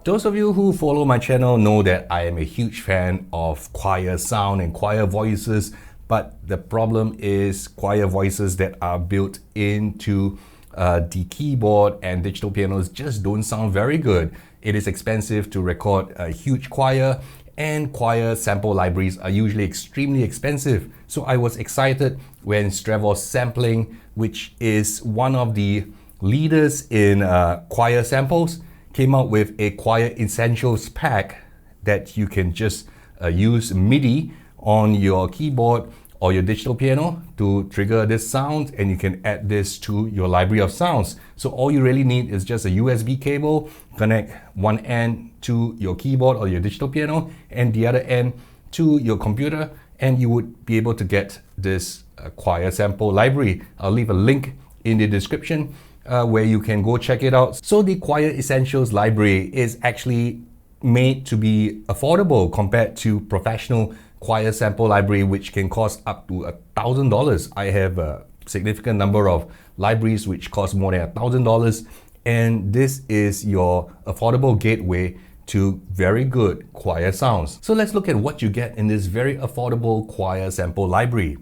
Those of you who follow my channel know that I am a huge fan of choir sound and choir voices, but the problem is choir voices that are built into the keyboard and digital pianos just don't sound very good. It is expensive to record a huge choir, and choir sample libraries are usually extremely expensive. So I was excited when Strezov Sampling, which is one of the leaders in choir samples, came out with a choir essentials pack that you can just use MIDI on your keyboard or your digital piano to trigger this sound, and you can add this to your library of sounds. So all you really need is just a USB cable, connect one end to your keyboard or your digital piano and the other end to your computer, and you would be able to get this choir sample library. I'll leave a link in the description where you can go check it out. So the Choir Essentials library is actually made to be affordable compared to professional choir sample library, which can cost up to $1,000. I have a significant number of libraries which cost more than $1,000, and this is your affordable gateway to very good choir sounds. So let's look at what you get in this very affordable choir sample library.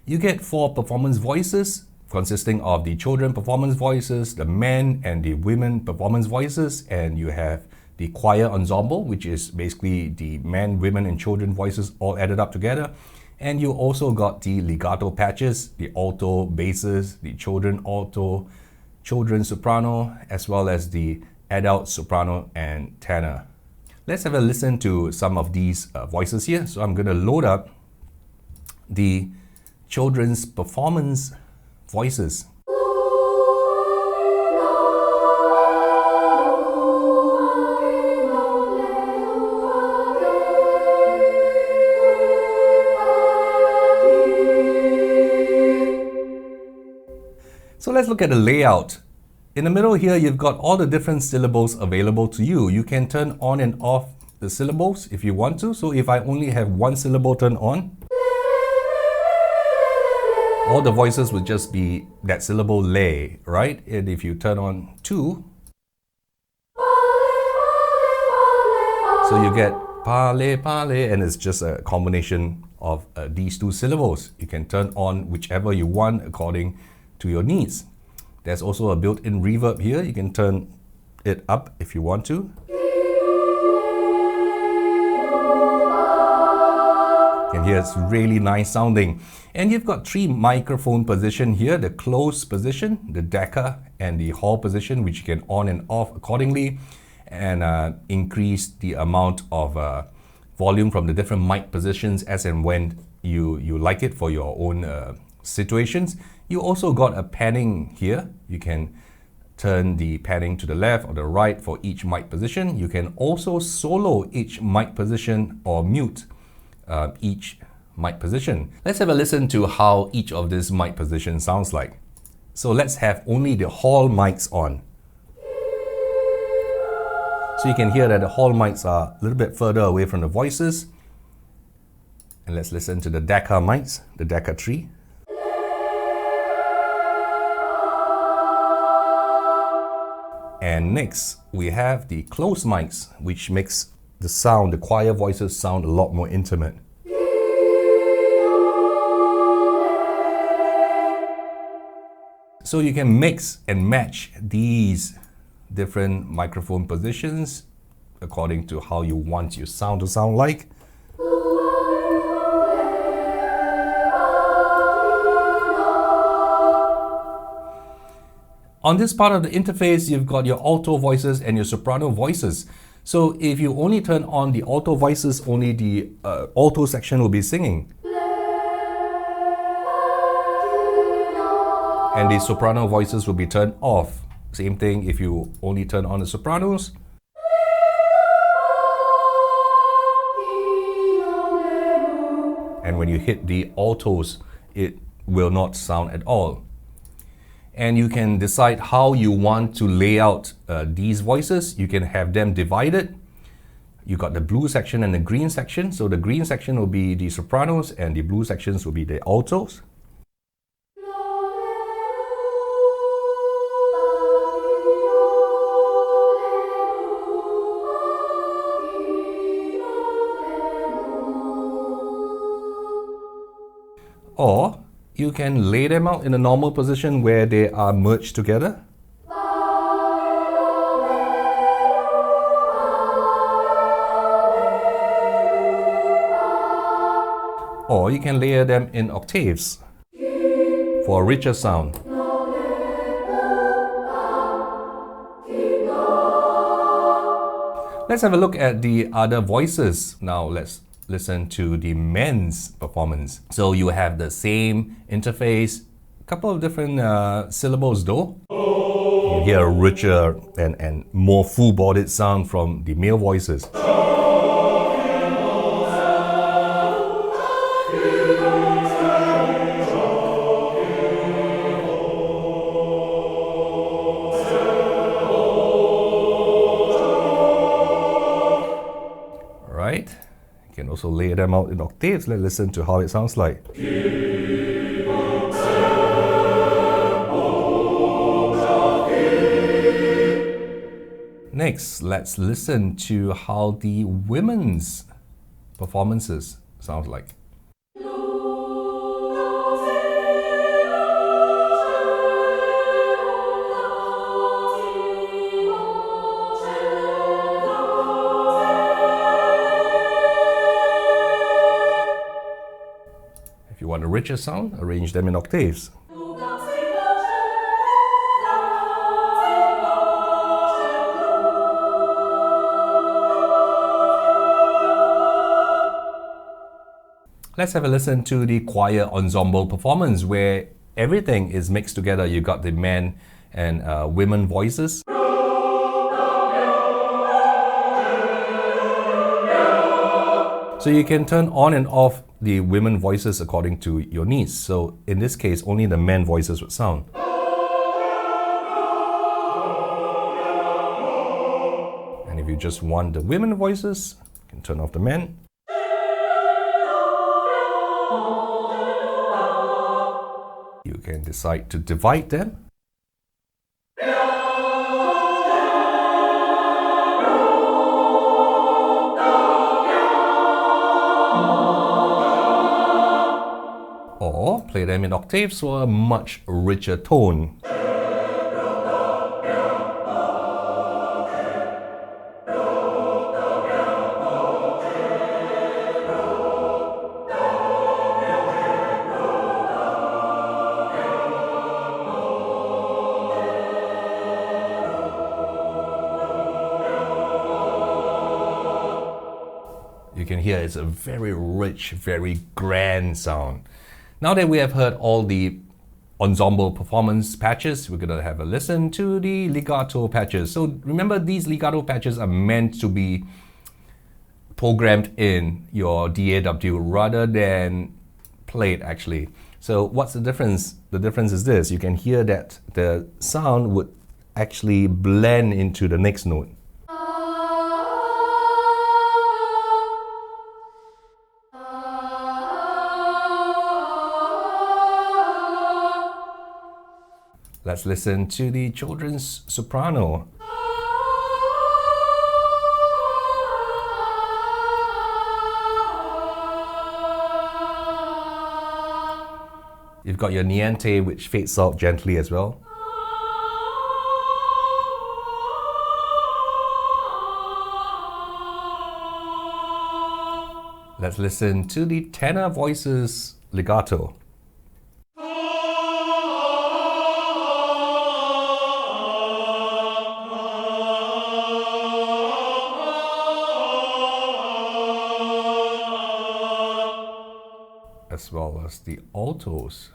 You get 4 performance voices, consisting of the children performance voices, the men and the women performance voices, and you have the choir ensemble, which is basically the men, women, and children voices all added up together. And you also got the legato patches, the alto basses, the children alto, children soprano, as well as the adult soprano and tenor. Let's have a listen to some of these voices here. So I'm going to load up the children's performance voices. So let's look at the layout. In the middle here, you've got all the different syllables available to you. You can turn on and off the syllables if you want to. So if I only have one syllable turned on, all the voices would just be that syllable lay, right? And if you turn on 2, so you get pale, pale, and it's just a combination of these 2 syllables. You can turn on whichever you want according to your needs. There's also a built-in reverb here. You can turn it up if you want to. You can hear it's really nice sounding. And you've got 3 microphone position here, the close position, the Decca, and the hall position, which you can on and off accordingly, and increase the amount of volume from the different mic positions as and when you like it for your own situations. You also got a panning here. You can turn the panning to the left or the right for each mic position. You can also solo each mic position or mute each mic position. Let's have a listen to how each of these mic positions sounds like. So let's have only the hall mics on. So you can hear that the hall mics are a little bit further away from the voices. And let's listen to the Decca mics, the Decca 3. And next, we have the close mics, which makes the sound, the choir voices sound a lot more intimate. So you can mix and match these different microphone positions according to how you want your sound to sound like. On this part of the interface, you've got your alto voices and your soprano voices. So if you only turn on the alto voices, only the alto section will be singing. And the soprano voices will be turned off. Same thing if you only turn on the sopranos. And when you hit the altos, it will not sound at all. And you can decide how you want to lay out these voices. You can have them divided. You got the blue section and the green section. So the green section will be the sopranos and the blue sections will be the altos. Or you can lay them out in a normal position where they are merged together. Or you can layer them in octaves for a richer sound. Let's have a look at the other voices. Now let's listen to the men's performance. So you have the same interface, a couple of different syllables though. You hear a richer and more full-bodied sound from the male voices. Right? You can also lay them out in octaves. Let's listen to how it sounds like. Next, let's listen to how the women's performances sound like. If you want a richer sound, arrange them in octaves. Let's have a listen to the choir ensemble performance where everything is mixed together. You got the men and women voices. So you can turn on and off the women voices according to your needs. So in this case, only the men voices would sound. And if you just want the women voices, you can turn off the men. You can decide to divide them. Or play them in octaves for a much richer tone. You can hear it's a very rich, very grand sound. Now that we have heard all the ensemble performance patches, we're going to have a listen to the legato patches. So remember, these legato patches are meant to be programmed in your DAW rather than played actually. So what's the difference? The difference is this: you can hear that the sound would actually blend into the next note. Let's listen to the children's soprano. You've got your niente, which fades out gently as well. Let's listen to the tenor voices legato. As well as the altos.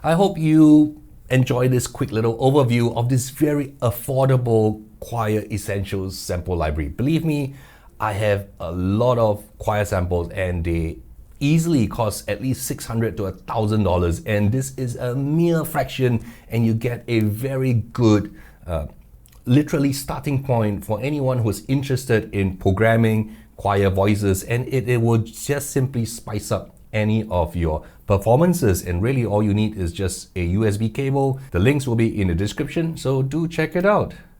I hope you enjoy this quick little overview of this very affordable choir essentials sample library. Believe me, I have a lot of choir samples and they easily cost at least $600 to $1,000, and this is a mere fraction, and you get a very good literally starting point for anyone who's interested in programming choir voices, and it will just simply spice up any of your performances. And really all you need is just a USB cable. The links will be in the description, so do check it out.